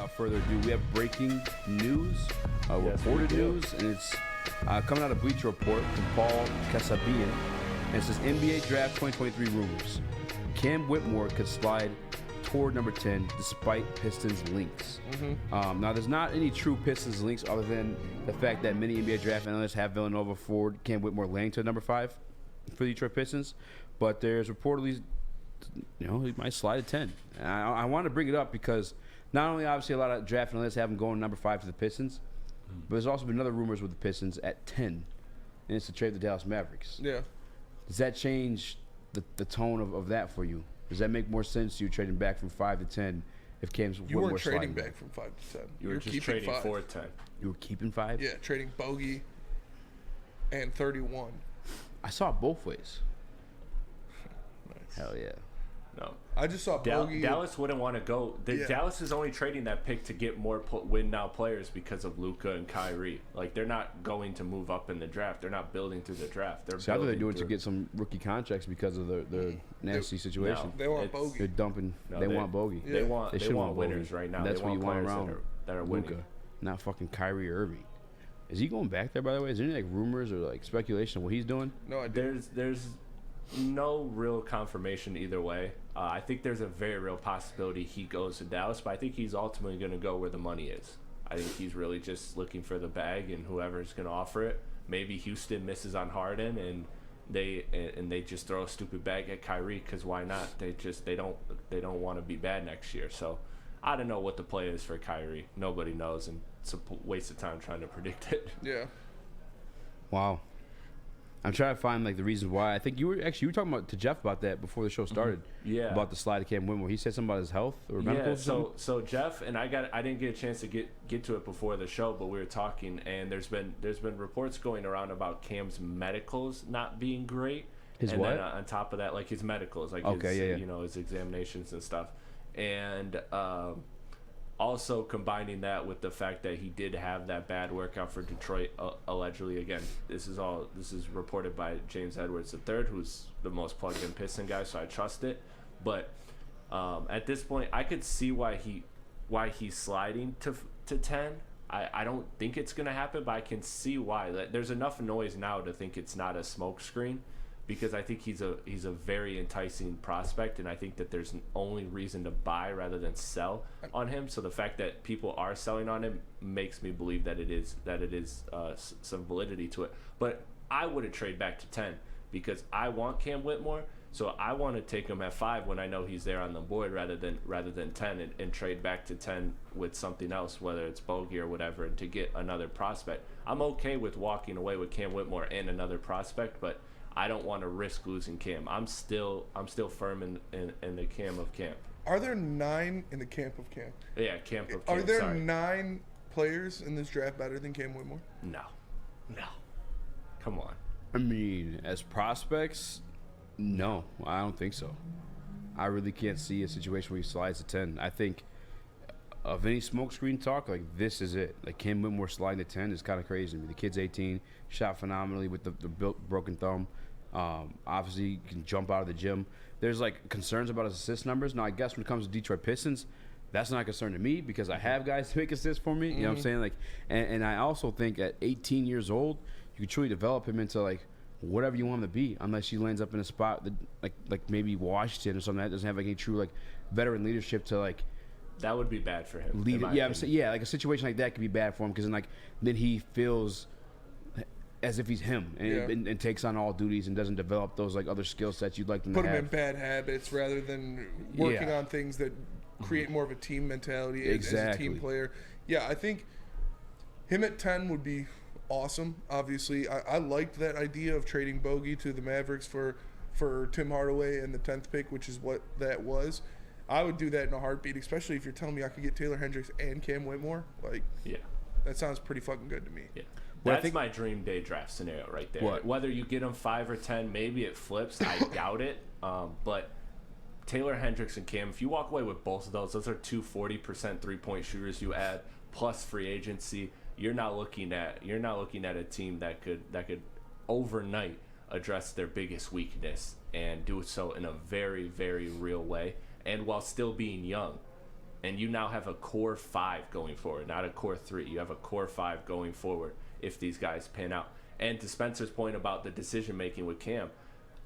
further ado, we have breaking news, reported news, and it's coming out of Bleacher Report from Paul Kasabian. And it says NBA Draft 2023 rumors. Cam Whitmore could slide toward number 10 despite Pistons links. Now, there's not any true Pistons links other than the fact that many NBA draft analysts have Villanova for Cam Whitmore laying to number 5 for the Detroit Pistons. But there's reportedly, he might slide to 10. And I want to bring it up because not only obviously a lot of draft analysts have him going number 5 to the Pistons, but there's also been other rumors with the Pistons at 10, and it's to trade the Dallas Mavericks. Yeah. Does that change the tone of that for you? Does that make more sense to you trading back from 5 to 10 if Cam's You weren't trading sliding back from 5 to 10. You were just keeping trading 5. 4 to 10. You were keeping 5? Yeah, trading bogey and 31. I saw it both ways. Nice. Hell yeah. No. I just saw bogey. Dallas wouldn't want to go. Dallas is only trading that pick to get more win-now players because of Luka and Kyrie. Like, they're not going to move up in the draft. They're not building through the draft. They're So I thought they're doing it to get some rookie contracts because of their nasty situation. They want bogey. They're dumping. No, they want bogey. Yeah. They want should want winners bogey. right now. That's they what want you want players around that are winning. Luka, not fucking Kyrie Irving. Is he going back there, by the way? Is there any like rumors or like speculation of what he's doing? No idea. There's no real confirmation either way. I think there's a very real possibility he goes to Dallas, but I think he's ultimately going to go where the money is. I think he's really just looking for the bag and whoever's going to offer it. Maybe Houston misses on Harden and they just throw a stupid bag at Kyrie because why not? They don't want to be bad next year. So I don't know what the play is for Kyrie. Nobody knows, and it's a waste of time trying to predict it. Yeah. Wow. I'm trying to find like the reasons why. I think you were talking about to Jeff about that before the show started. Yeah. About the slide of Cam Whitmore. He said something about his health or medical. Yeah. So Jeff and I didn't get a chance to get to it before the show, but we were talking, and there's been reports going around about Cam's medicals not being great. His and what? Then, on top of that, like his medicals, like his examinations and stuff, and also combining that with the fact that he did have that bad workout for Detroit, allegedly. Again, this is reported by James Edwards III, who's the most plugged-in Piston guy, so I trust it. But at this point, I could see why he's sliding to 10. I don't think it's gonna happen, but I can see why. There's enough noise now to think it's not a smoke screen, because I think he's a very enticing prospect, and I think that there's only reason to buy rather than sell on him. So the fact that people are selling on him makes me believe that it is some validity to it. But I wouldn't trade back to 10 because I want Cam Whitmore, so I want to take him at 5 when I know he's there on the board rather than 10 and trade back to 10 with something else, whether it's bogey or whatever, and to get another prospect. I'm okay with walking away with Cam Whitmore and another prospect, but I don't want to risk losing Cam. I'm still firm in the camp of Camp. Are there 9 in the camp of Camp? Yeah, camp of Camp. Are there 9 players in this draft better than Cam Whitmore? No. Come on. I mean, as prospects, no, I don't think so. I really can't see a situation where he slides to 10. I think of any smokescreen talk, like this is it. Like Cam Whitmore sliding to 10 is kind of crazy to me. The kid's 18, shot phenomenally with the broken thumb. Obviously, can jump out of the gym. There's like concerns about his assist numbers. Now, I guess when it comes to Detroit Pistons, that's not a concern to me because I have guys to make assists for me. You know what I'm saying? Like, and I also think at 18 years old, you can truly develop him into like whatever you want him to be, unless he lands up in a spot that, like maybe Washington or something that doesn't have like any true like veteran leadership to like. That would be bad for him. Lead it. Yeah, I'm saying, yeah, like a situation like that could be bad for him because then he feels as if he's him and takes on all duties and doesn't develop those like other skill sets you'd like them to have. Put him in bad habits rather than working on things that create more of a team mentality as a team player. Yeah, I think him at 10 would be awesome. Obviously, I liked that idea of trading Bogey to the Mavericks for Tim Hardaway and the 10th pick, which is what that was. I would do that in a heartbeat, especially if you're telling me I could get Taylor Hendricks and Cam Whitmore. Like, that sounds pretty fucking good to me. Yeah. That's my dream day draft scenario right there. What? Whether you get him 5 or 10, maybe it flips. I doubt it. But Taylor Hendricks and Cam, if you walk away with both of those are two 40% three-point shooters you add plus free agency. You're not looking at a team that could overnight address their biggest weakness and do so in a very, very real way, and while still being young. And you now have a core 5 going forward, not a core 3. You have a core 5 going forward if these guys pan out. And to Spencer's point about the decision-making with Cam,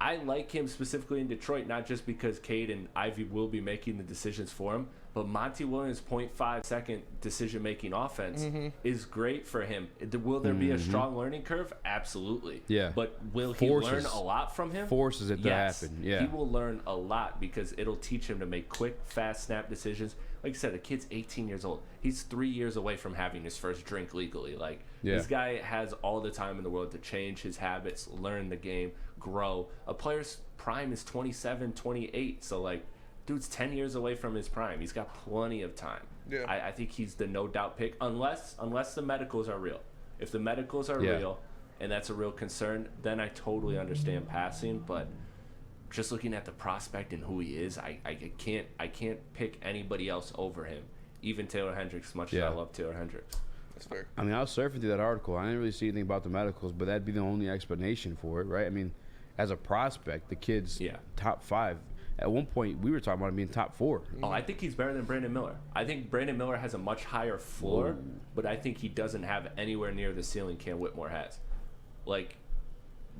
I like him specifically in Detroit, not just because Cade and Ivy will be making the decisions for him, but Monty Williams' 0.5 second decision-making offense is great for him. Will there be a strong learning curve? Absolutely. Yeah. But will he learn a lot from him? Forces it to happen. Yeah. He will learn a lot because it'll teach him to make quick, fast snap decisions. Like I said, the kid's 18 years old. He's 3 years away from having his first drink legally. Like, this guy has all the time in the world to change his habits, learn the game, grow. A player's prime is 27, 28. So, like, dude's 10 years away from his prime. He's got plenty of time. Yeah. I think he's the no-doubt pick, unless the medicals are real. If the medicals are real and that's a real concern, then I totally understand passing. But just looking at the prospect and who he is, I can't pick anybody else over him, even Taylor Hendricks, much as I love Taylor Hendricks. That's fair. I mean, I was surfing through that article. I didn't really see anything about the medicals, but that'd be the only explanation for it, right? I mean, as a prospect, the kid's top 5. At one point, we were talking about him being top 4. Oh, I think he's better than Brandon Miller. I think Brandon Miller has a much higher floor, but I think he doesn't have anywhere near the ceiling Cam Whitmore has. Like,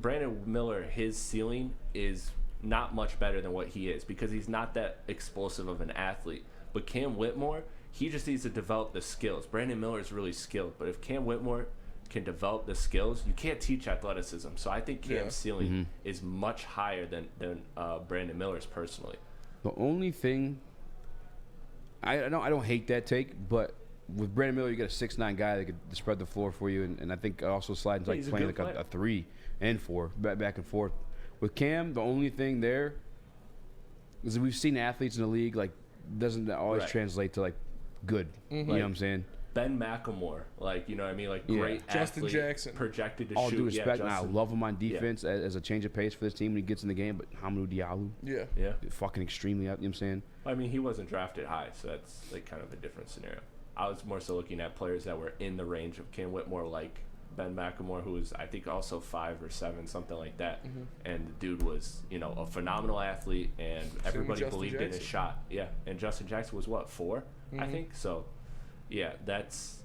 Brandon Miller, his ceiling is not much better than what he is because he's not that explosive of an athlete. But Cam Whitmore, he just needs to develop the skills. Brandon Miller is really skilled, but if Cam Whitmore can develop the skills, you can't teach athleticism. So I think Cam's ceiling is much higher than Brandon Miller's personally. The only thing, I don't hate that take, but with Brandon Miller, you got a 6'9" guy that could spread the floor for you, and I think also slides like playing like a 3 and 4 back and forth. With Cam, the only thing there is that we've seen athletes in the league like doesn't always translate to like good. You know what I'm saying? Ben McLemore, like, you know what I mean, like great Justin athlete, Jackson, projected to all shoot. Due respect, and I love him on defense as a change of pace for this team when he gets in the game. But Hamidou Diallo, fucking extremely out. You know what I'm saying? I mean, he wasn't drafted high, so that's like kind of a different scenario. I was more so looking at players that were in the range of Cam Whitmore, like Ben McLemore, who was I think also 5 or 7, something like that. And the dude was, you know, a phenomenal athlete, and everybody believed in his shot. Yeah, and Justin Jackson was what, 4, I think. So, yeah, that's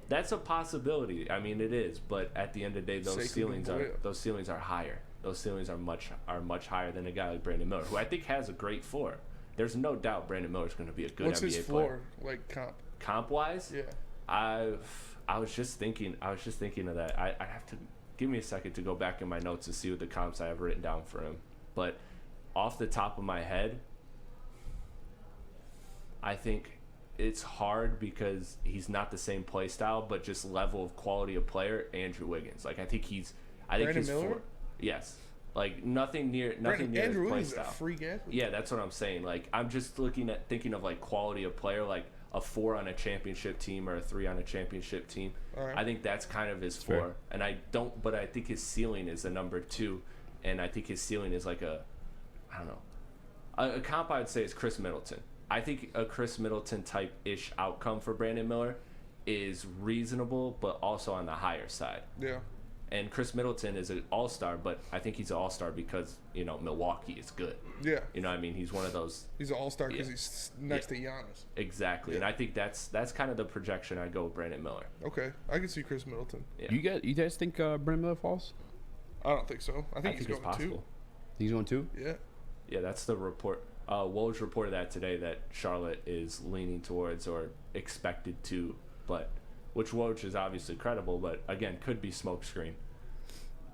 a possibility. I mean, it is, but at the end of the day, those ceilings are higher. Those ceilings are much higher than a guy like Brandon Miller, who I think has a great floor. There's no doubt Brandon Miller's going to be a good NBA player. What's his floor, like comp wise? Yeah. I was just thinking of that. I have to give me a second to go back in my notes to see what the comps I have written down for him. But off the top of my head, I think it's hard because he's not the same play style, but just level of quality of player, Andrew Wiggins. Like I think he's Miller? Yes. Like nothing near Andrew his play Wiggins style. Is a freak athlete. Yeah, that's what I'm saying. Like I'm just thinking of like quality of player, like a 4 on a championship team or a 3 on a championship team. Right. I think that's kind of his floor. And I think his ceiling is a number 2, and I think his ceiling is like a comp I would say is Chris Middleton. I think a Chris Middleton type-ish outcome for Brandon Miller is reasonable, but also on the higher side. Yeah. And Chris Middleton is an all-star, but I think he's an all-star because, you know, Milwaukee is good. Yeah. You know what I mean? He's one of those. He's an all-star because he's next to Giannis. Exactly. Yeah. And I think that's kind of the projection I go with Brandon Miller. Okay. I can see Chris Middleton. Yeah. You guys think Brandon Miller falls? I don't think so. I think he's going possible. 2. He's going 2? Yeah. Yeah, that's the report. Woj reported that today, that Charlotte is leaning towards or expected to, but which Woj is obviously credible, but again, could be smokescreen.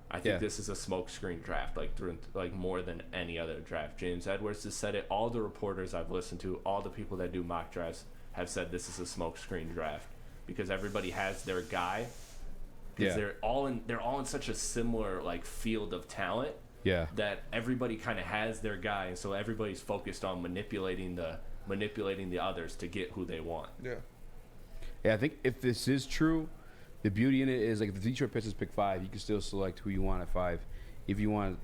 I think this is a smokescreen draft, like more than any other draft. James Edwards has said it. All the reporters I've listened to, all the people that do mock drafts have said this is a smokescreen draft because everybody has their guy. Because they're all in such a similar like field of talent. Yeah. That everybody kind of has their guy, and so everybody's focused on manipulating the others to get who they want. Yeah. Yeah, I think if this is true, the beauty in it is like if the Detroit Pistons pick 5, you can still select who you want at 5. If you want,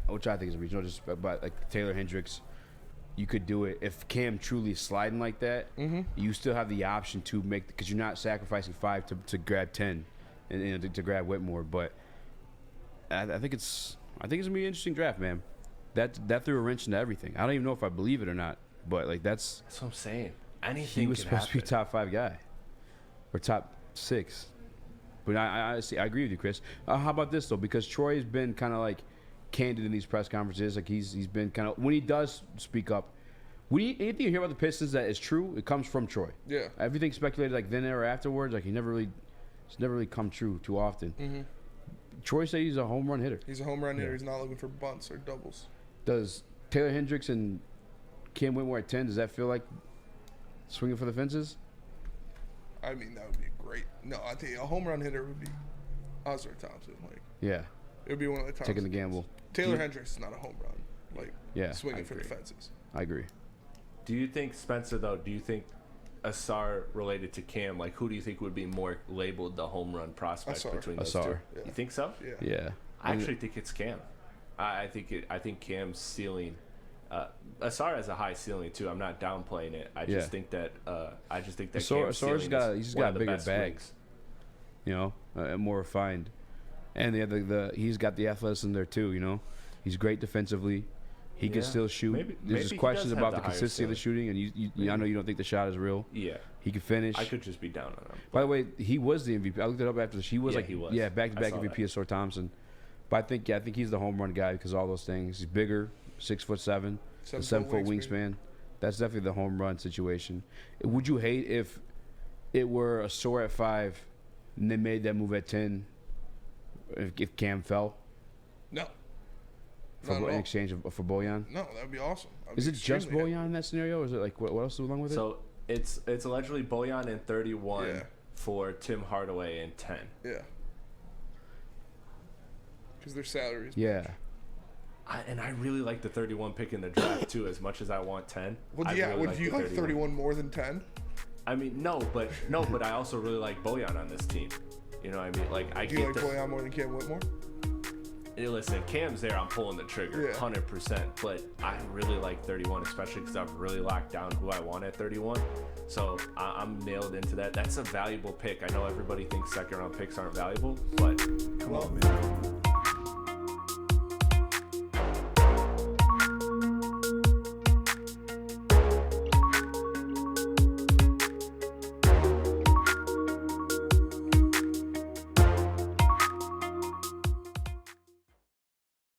which I think is reasonable, just about like Taylor Hendricks, you could do it. If Cam truly is sliding like that, you still have the option to make, because you're not sacrificing 5 to grab 10, and to grab Whitmore. But I think it's gonna be an interesting draft, man. That threw a wrench into everything. I don't even know if I believe it or not. But like that's what I'm saying. Anything he was could supposed happen. to be top 5 guy or top 6. But I agree with you, Chris. How about this though? Because Troy's been kind of like candid in these press conferences. Like he's been kind of, when he does speak up, anything you hear about the Pistons that is true, it comes from Troy. Yeah. Everything speculated like then or afterwards, like it's never really come true too often. Mm-hmm. Troy said he's a home run hitter. He's a home run hitter. He's not looking for bunts or doubles. Does Taylor Hendricks and Cam Whitmore at 10, does that feel like swinging for the fences? I mean, that would be great. No, I think a home run hitter would be Oscar Thompson. Like, yeah. It would be one of the Thompsons. Taking the gamble. Taylor Hendricks is not a home run. Like, swinging for the fences. I agree. Do you think, Spencer, though, do you think Asar related to Cam, like, who do you think would be more labeled the home run prospect Asar. between those Asar. two? Yeah. You think so? Yeah. I actually think it's Cam. I think Cam's ceiling. Asar has a high ceiling too. I'm not downplaying it. I just think that Cam's ceiling he's got a bigger bag. Swings. You know, more refined, and he's got the athleticism there too. You know, he's great defensively. He can still shoot. There's just questions about the consistency of the shooting, and I know you don't think the shot is real. Yeah, he can finish. I could just be down on him. By the way, he was the MVP. I looked it up after this. He was back-to-back MVP that. of Asar Thompson. But I think he's the home run guy because of all those things. He's bigger, 6'7", 7-foot wingspan. That's definitely the home run situation. Would you hate if it were Asar at 5 and they made that move at 10 if Cam fell? No. In exchange for Bojan? No, that would be awesome. Is it just Bojan in that scenario, or is it like what else is along with it? So it's allegedly Bojan in 31 for Tim Hardaway in 10. Yeah. Because their salaries. Yeah. I really like the 31 pick in the draft too, as much as I want 10. Well, yeah, would you like 31 more than 10? I mean, no, but I also really like Bojan on this team. You know what I mean? Like, Do you like Bojan more than Cam Whitmore? Hey, listen, Cam's there. I'm pulling the trigger, 100%. But I really like 31, especially because I've really locked down who I want at 31. So I'm nailed into that. That's a valuable pick. I know everybody thinks second-round picks aren't valuable, but come on, man.